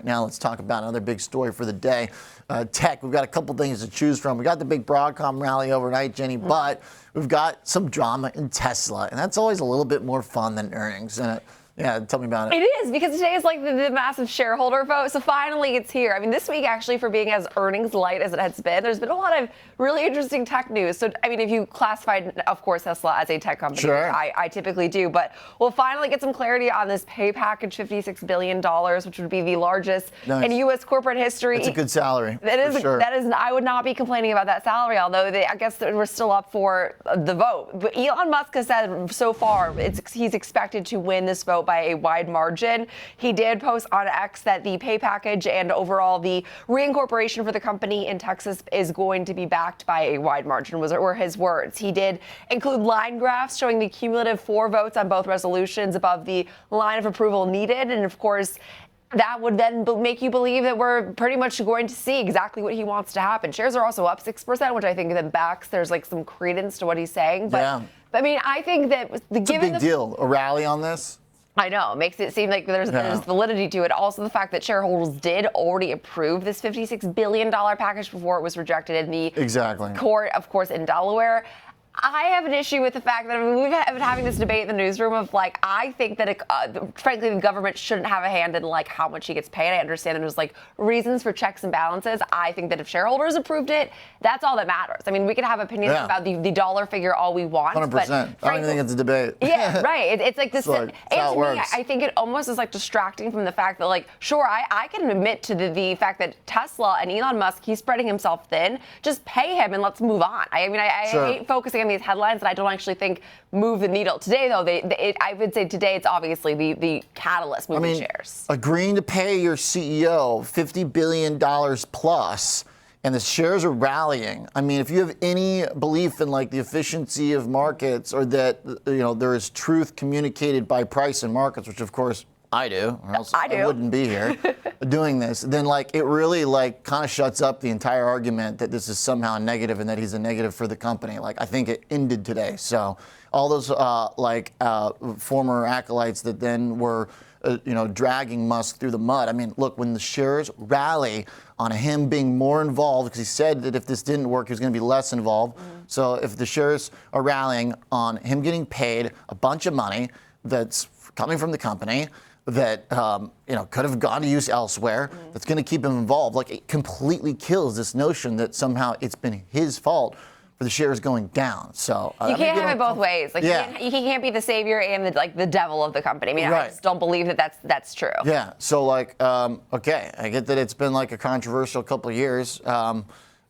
Now let's talk about another big story for the day. Tech, we've got a couple things to choose from. We got the big Broadcom rally overnight, Jenny, but we've got some drama in Tesla, and that's always a little bit more fun than earnings. Yeah, tell me about it. It is, because today is like the massive shareholder vote, so finally it's here. I mean, this week actually, for being as earnings light as it has been, there's been a lot of really interesting tech news. So, I mean, if you classified, of course, Tesla as a tech company, sure. I typically do, but we'll finally get some clarity on this pay package, $56 billion, which would be the largest in U.S. corporate history. It's a good salary. That is, sure. I would not be complaining about that salary, although I guess we're still up for the vote. But Elon Musk has said so far he's expected to win this vote by a wide margin. He did post on X that the pay package and overall the reincorporation for the company in Texas is going to be backed by a wide margin, were his words. He did include line graphs showing the cumulative 4 votes on both resolutions above the line of approval needed. And of course, that would then make you believe that we're pretty much going to see exactly what he wants to happen. Shares are also up 6%, which I think then backs there's like some credence to what he's saying. But, yeah. I mean, I think that it's a big deal. A rally on this? I know. It makes it seem like there's validity to it. Also, the fact that shareholders did already approve this $56 billion package before it was rejected in the court, of course, in Delaware. I have an issue with the fact that we've been having this debate in the newsroom of like, I think that frankly the government shouldn't have a hand in like how much he gets paid. I understand that there's like reasons for checks and balances. I think that if shareholders approved it, that's all that matters. I mean, we can have opinions about the dollar figure all we want. 100%. But I don't even think it's a debate. Yeah, right. It's like this. And to me, I think it almost is like distracting from the fact that like, sure, I can admit to the fact that Tesla and Elon Musk, he's spreading himself thin. Just pay him and let's move on. I mean, I hate focusing on these headlines that I don't actually think move the needle. Today, though, I would say today it's obviously the catalyst moving shares. Agreeing to pay your CEO $50 billion plus, and the shares are rallying. I mean, if you have any belief in like the efficiency of markets, or that there is truth communicated by price in markets, which of course I do, or else I wouldn't be here doing this, then like it really like kind of shuts up the entire argument that this is somehow negative and that he's a negative for the company. Like, I think it ended today. So all those former acolytes that then were dragging Musk through the mud. I mean, look, when the shares rally on him being more involved, because he said that if this didn't work, he was going to be less involved. So if the shares are rallying on him getting paid a bunch of money that's coming from the company, that could have gone to use elsewhere, that's going to keep him involved. Like, it completely kills this notion that somehow it's been his fault for the shares going down. So you can't have it both ways. Like, he can't be the savior and the devil of the company. I mean, I just don't believe that that's true. Yeah. So like, okay, I get that it's been like a controversial couple of years.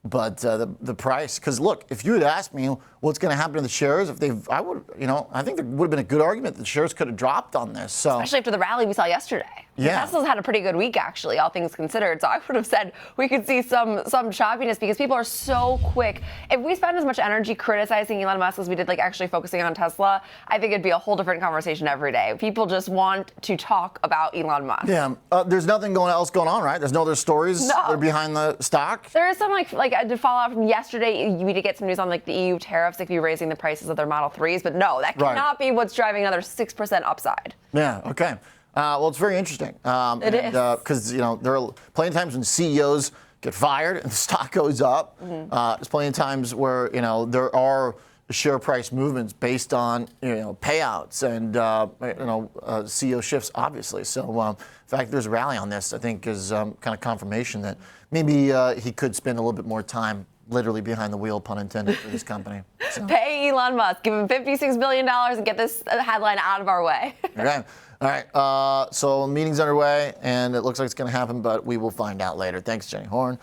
But the price, because look, if you had asked me what's going to happen to the shares, I think there would have been a good argument that the shares could have dropped on this. So especially after the rally we saw yesterday. Yeah. Tesla's had a pretty good week, actually, all things considered. So I would have said we could see some choppiness because people are so quick. If we spend as much energy criticizing Elon Musk as we did like actually focusing on Tesla, I think it'd be a whole different conversation every day. People just want to talk about Elon Musk. Yeah. There's nothing else going on, right? There's no other stories that are behind the stock? There is some like to follow up from yesterday, we did get some news on like the EU tariffs, like be raising the prices of their Model 3s, but no, that cannot be what's driving another 6% upside. Yeah, okay. Well, it's very interesting. It is. Because, there are plenty of times when CEOs get fired and the stock goes up. There's plenty of times where, there are share price movements based on, payouts and, CEO shifts, obviously. So, the fact there's a rally on this, I think, is kind of confirmation that maybe he could spend a little bit more time literally behind the wheel, pun intended, for this company. So. Pay Elon Musk, give him $56 billion and get this headline out of our way. Okay. All right. So meeting's underway, and it looks like it's going to happen, but we will find out later. Thanks, Jenny Horne.